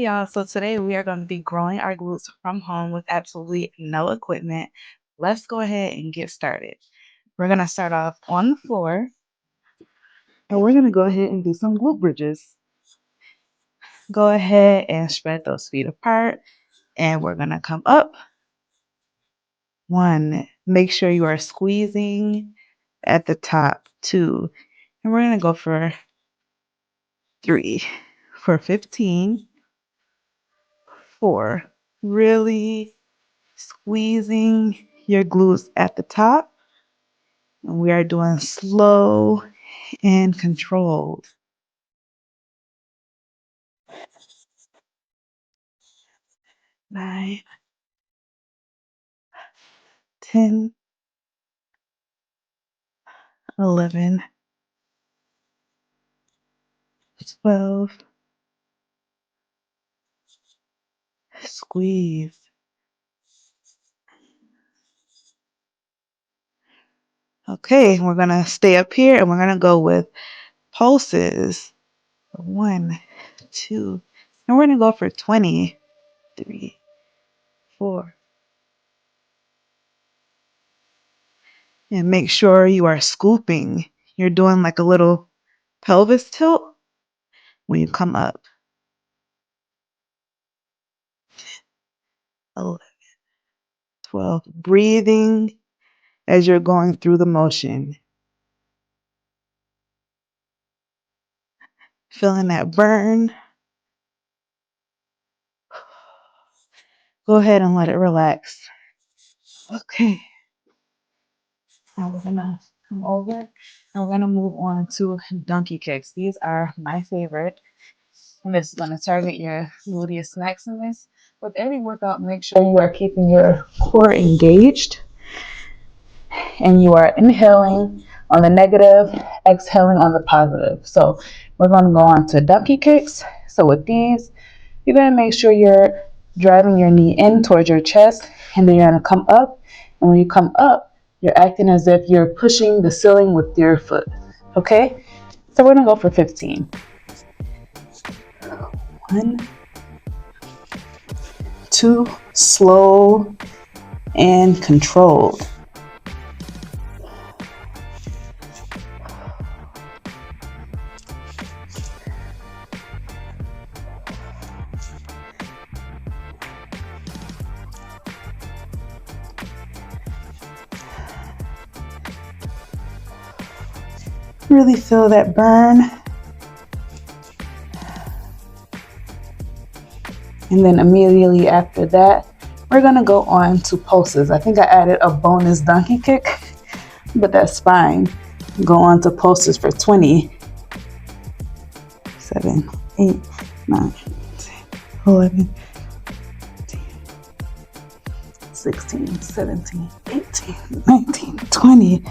Hey y'all, so today we are going to be growing our glutes from home with absolutely no equipment. Let's go ahead and get started. We're going to start off on the floor and we're going to go ahead and do some glute bridges. Go ahead and spread those feet apart and we're going to come up. 1, make sure you are squeezing at the top. 2, and we're going to go for 3, for 15, 4, really squeezing your glutes at the top. And we are doing slow and controlled. 9, 10, 11, 12. Squeeze. Okay, we're going to stay up here and we're going to go with pulses. 1, 2, and we're going to go for 20, 3, 4. And make sure you are scooping. You're doing like a little pelvis tilt when you come up. 11, 12. Breathing as you're going through the motion. Feeling that burn. Go ahead and let it relax. Okay. Now we're gonna come over and we're gonna move on to donkey kicks. These are my favorite. And this is gonna target your gluteus maximus. With every workout, make sure you are keeping your core engaged and you are inhaling on the negative, exhaling on the positive. So we're gonna go on to donkey kicks. So with these, you're gonna make sure you're driving your knee in towards your chest, and then you're gonna come up. And when you come up, you're acting as if you're pushing the ceiling with your foot. Okay? So we're gonna go for 15. 1, 2, slow and controlled. Really feel that burn. And then immediately after that, we're gonna go on to pulses. I think I added a bonus donkey kick, but that's fine. Go on to pulses for 20. 7, 8, 9, 10, 11, 16, 17, 18, 19, 20.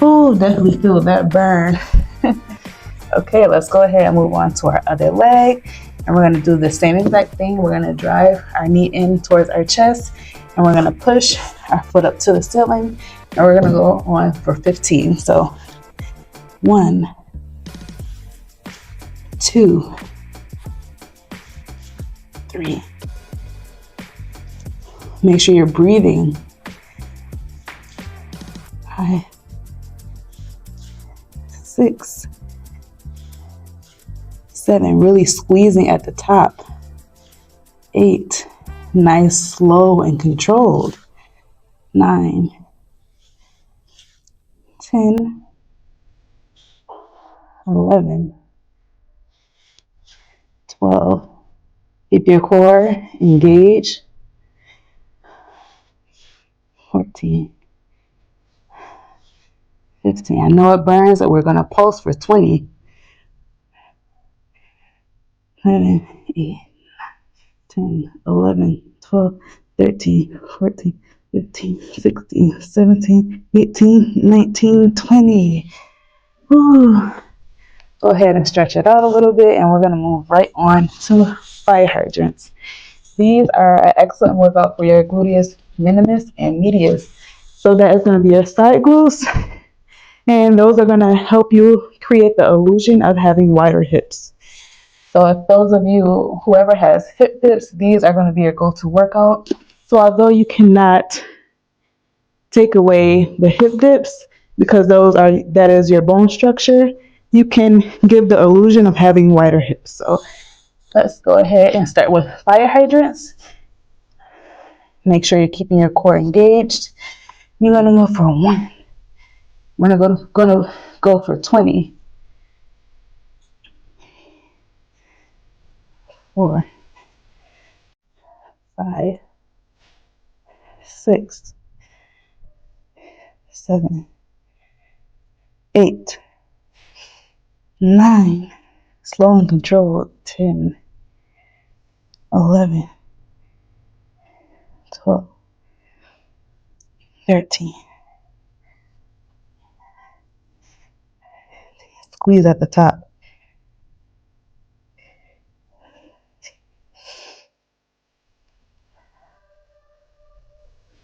Oh, definitely feel that burn. Okay, let's go ahead and move on to our other leg. And we're gonna do the same exact thing. We're gonna drive our knee in towards our chest and we're gonna push our foot up to the ceiling and we're gonna go on for 15. So 1, 2, 3. Make sure you're breathing. 5, 6, 7, really squeezing at the top. 8, nice, slow and controlled. 9, 10, 11, 12. Keep your core engaged. 14, 15. I know it burns, but we're going to pulse for 20. 7, 8, 10, 11, 12, 13, 14, 15, 16, 17, 18, 19, 20. Whew. Go ahead and stretch it out a little bit and we're going to move right on to fire hydrants. These are an excellent workout for your gluteus minimus and medius. So that is going to be your side glutes and those are going to help you create the illusion of having wider hips. So if those of you, whoever has hip dips, these are going to be your go-to workout. So although you cannot take away the hip dips because that is your bone structure, you can give the illusion of having wider hips. So let's go ahead and start with fire hydrants. Make sure you're keeping your core engaged. You're gonna go for 1. We're gonna go for 20. 4, 5, 6, 7, 8, 9. Slow and controlled. 10, 11, 12, 13. Squeeze at the top.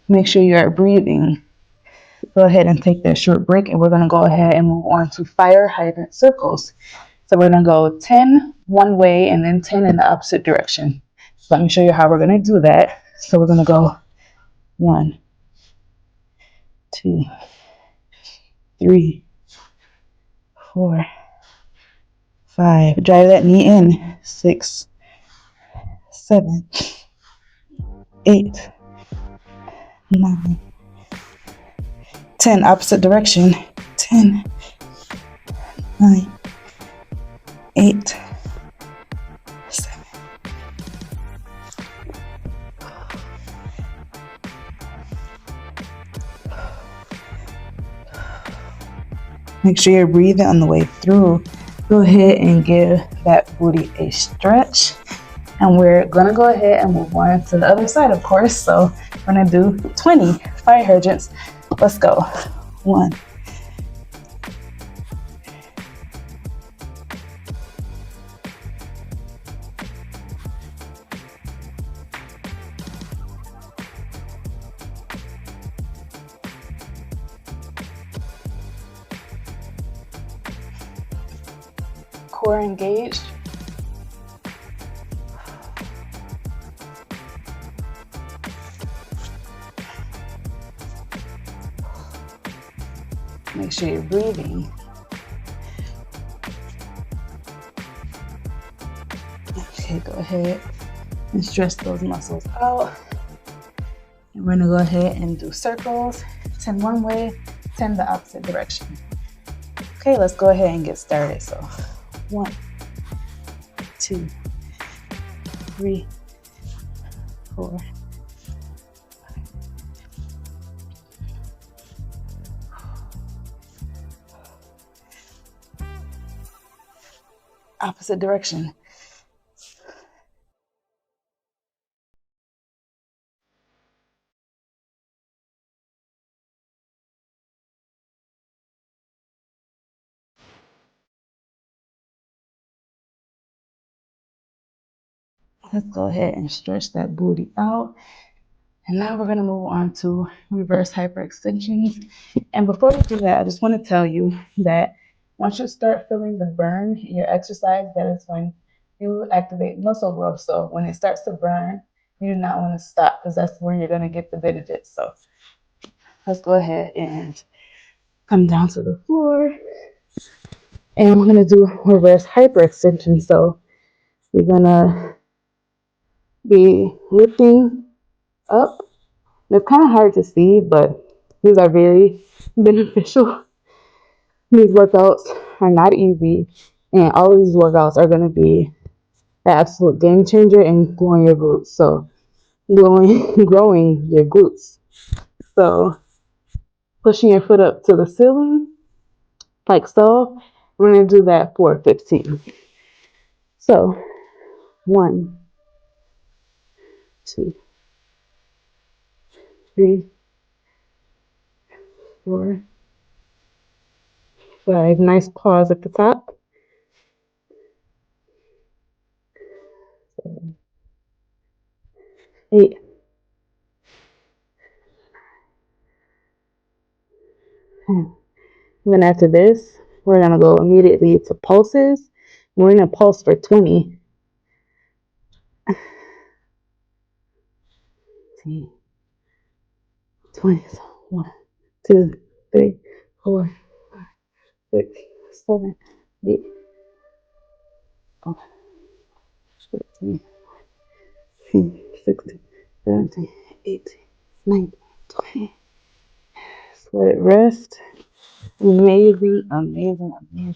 Make sure you are breathing. Go ahead and take that short break, and we're going to go ahead and move on to fire hydrant circles. So we're going to go 10 one way and then 10 in the opposite direction. So let me show you how we're going to do that. So we're going to go 1, 2, 3, 4, 5. Drive that knee in. 6, 7, 8, 9, 10. Opposite direction. 10, 9, 8, 7. Make sure you're breathing on the way through. Go ahead and give that booty a stretch. And we're gonna go ahead and move on to the other side, of course. So we're gonna do 20 fire hydrants. Let's go. 1, core engaged. Make sure you're breathing. Okay, go ahead and stretch those muscles out. And we're gonna go ahead and do circles. 10 one way, 10 the opposite direction. Okay, let's go ahead and get started. So 1, 2, 3, 4, 5. Opposite direction. Let's go ahead and stretch that booty out. And now we're going to move on to reverse hyperextensions. And before we do that, I just want to tell you that once you start feeling the burn in your exercise, that is when you activate muscle growth. So when it starts to burn, you do not want to stop because that's where you're going to get the benefits. So let's go ahead and come down to the floor. And we're going to do reverse hyperextension. So we're going to be lifting up. It's kind of hard to see, but these are very beneficial. These workouts are not easy, and all of these workouts are going to be an absolute game changer in growing your glutes. So, growing your glutes. So, pushing your foot up to the ceiling, like so. We're going to do that for 15. So, 1, 2, 3, 4, 5. Nice pause at the top. 7, 8. And then after this, we're going to go immediately to pulses. We're going to pulse for 20. 10, 20. 1, 2, 3, 4, 5, 6, 7, 8, 15, 16, 17, 18, 19, 20. Let it rest. Amazing, amazing, amazing.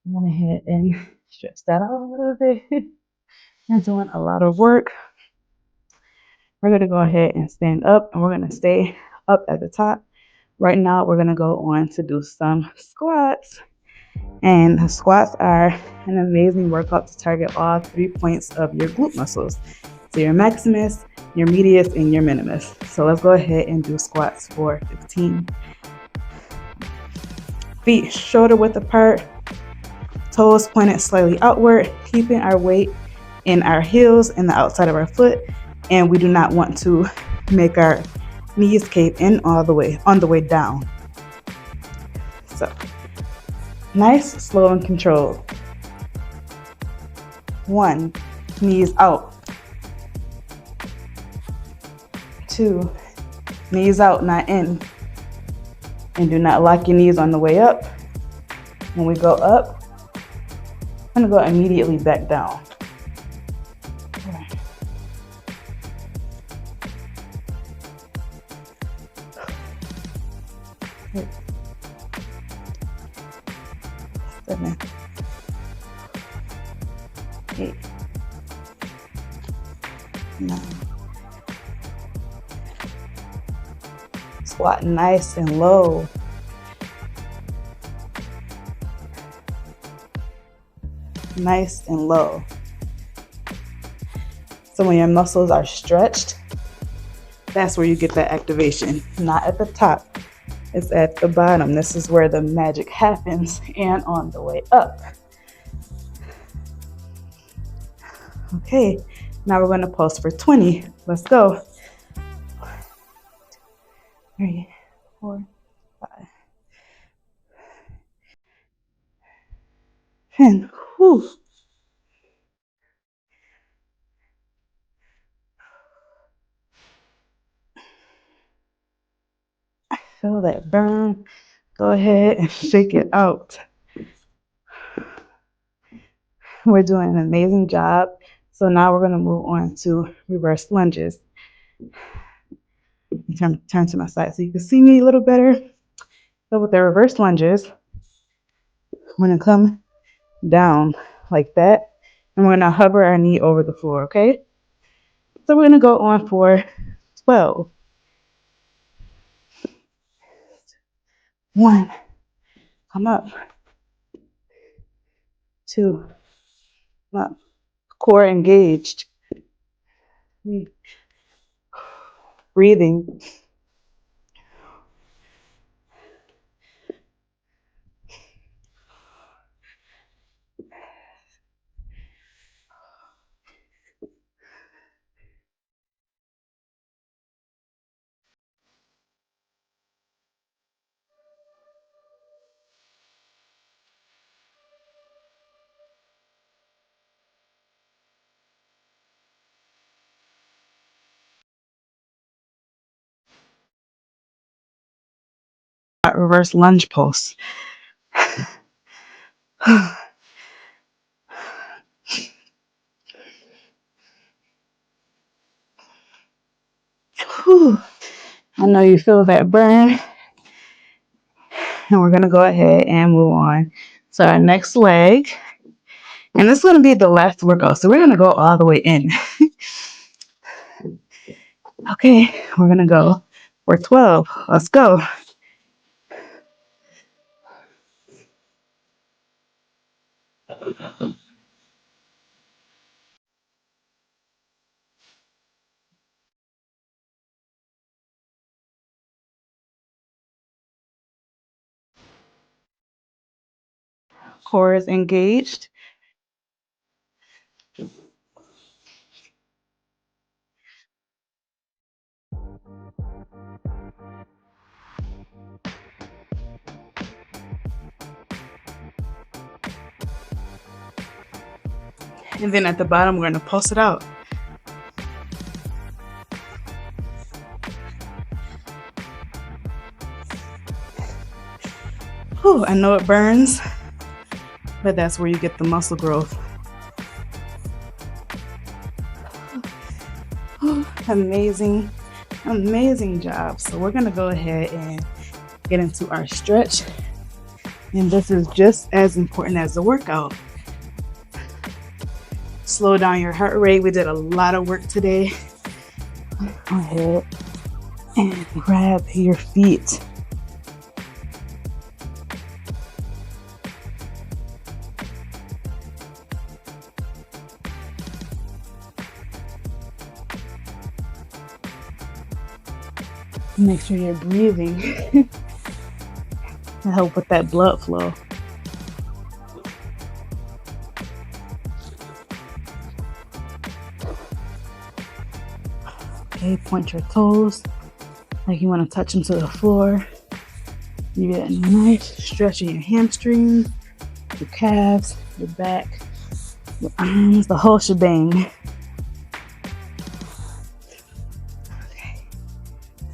I'm gonna head and stretch that out a little bit. I'm doing a lot of work. We're gonna go ahead and stand up, and we're gonna stay up at the top. Right now, we're gonna go on to do some squats. And squats are an amazing workout to target all 3 points of your glute muscles. So your maximus, your medius, and your minimus. So let's go ahead and do squats for 15. Feet shoulder width apart, toes pointed slightly outward, keeping our weight in our heels and the outside of our foot. And we do not want to make our knees cave in all the way on the way down. So nice, slow, and controlled. 1, knees out. 2, knees out, not in. And do not lock your knees on the way up. When we go up, I'm gonna go immediately back down. Six, 7, 8, 9. Squat nice and low. Nice and low. So when your muscles are stretched, that's where you get that activation. Not at the top, it's at the bottom. This is where the magic happens, and on the way up. Okay, now we're gonna pulse for 20. Let's go. 3, 4, 5, 10. Whew. Feel that burn. Go ahead and shake it out. We're doing an amazing job. So now we're going to move on to reverse lunges. Turn to my side so you can see me a little better. So with the reverse lunges, we're going to come down like that. And we're going to hover our knee over the floor, okay? So we're going to go on for 12. 1, come up. 2, come up. Core engaged. 3, breathing. Reverse lunge pulse. Whew. I know you feel that burn. And we're going to go ahead and move on to our next leg. And this is going to be the last workout. So we're going to go all the way in. Okay, we're going to go for 12. Let's go. Core is engaged. And then at the bottom, we're going to pulse it out. Whew, I know it burns, but that's where you get the muscle growth. Amazing, amazing job. So we're gonna go ahead and get into our stretch. And this is just as important as the workout. Slow down your heart rate. We did a lot of work today. Go ahead and grab your feet. Make sure you're breathing to help with that blood flow. Okay, point your toes like you want to touch them to the floor. You get a nice stretch in your hamstrings, your calves, your back, your arms, the whole shebang.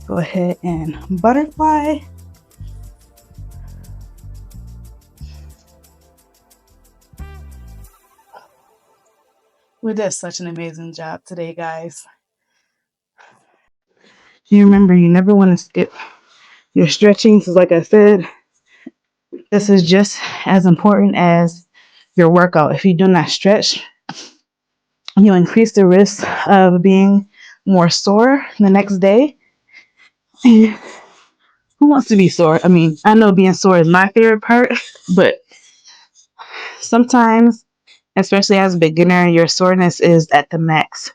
Go ahead and butterfly. We did such an amazing job today, guys. You remember, you never want to skip your stretching. So like I said, this is just as important as your workout. If you do not stretch, you increase the risk of being more sore the next day. Who wants to be sore? I mean, I know being sore is my favorite part, but sometimes, especially as a beginner, your soreness is at the max.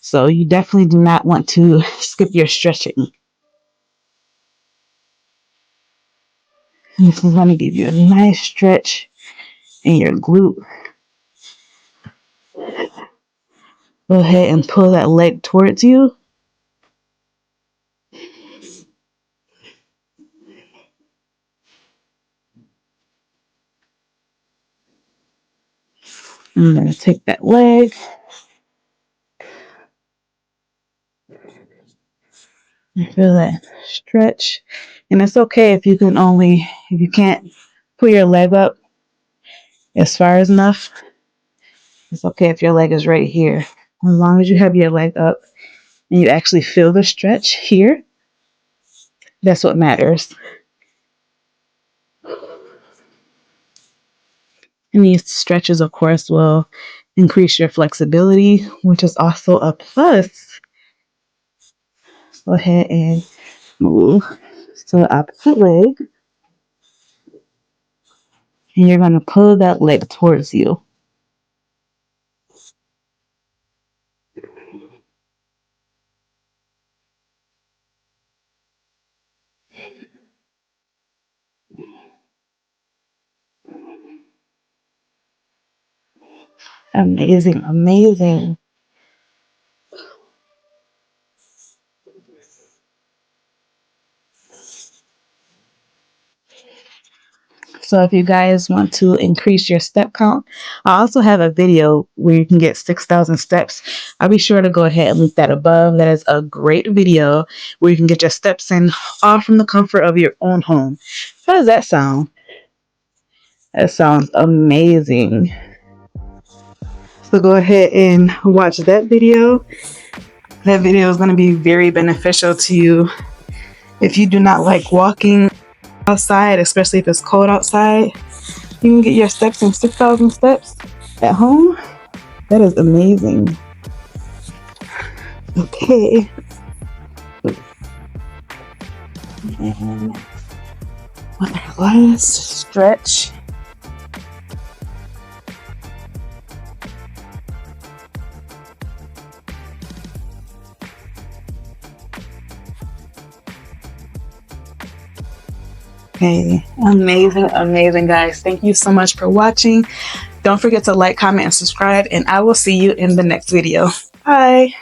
So you definitely do not want to skip your stretching. This is going to give you a nice stretch in your glute. Go ahead and pull that leg towards you. I'm going to take that leg and feel that stretch. And it's okay if you can't pull your leg up as far as enough. It's okay if your leg is right here. As long as you have your leg up and you actually feel the stretch here, that's what matters. And these stretches, of course, will increase your flexibility, which is also a plus. Go ahead and move to the opposite leg. And you're going to pull that leg towards you. Amazing, amazing. So if you guys want to increase your step count, I also have a video where you can get 6,000 steps. I'll be sure to go ahead and link that above. That is a great video where you can get your steps in all from the comfort of your own home. How does that sound? That sounds amazing. So go ahead and watch that video. That video is going to be very beneficial to you if you do not like walking outside, especially if it's cold outside. You can get your steps in 6,000 steps at home. That is amazing. Okay. And last stretch. Okay, amazing, amazing, guys. Thank you so much for watching. Don't forget to like, comment, and subscribe, and I will see you in the next video. Bye.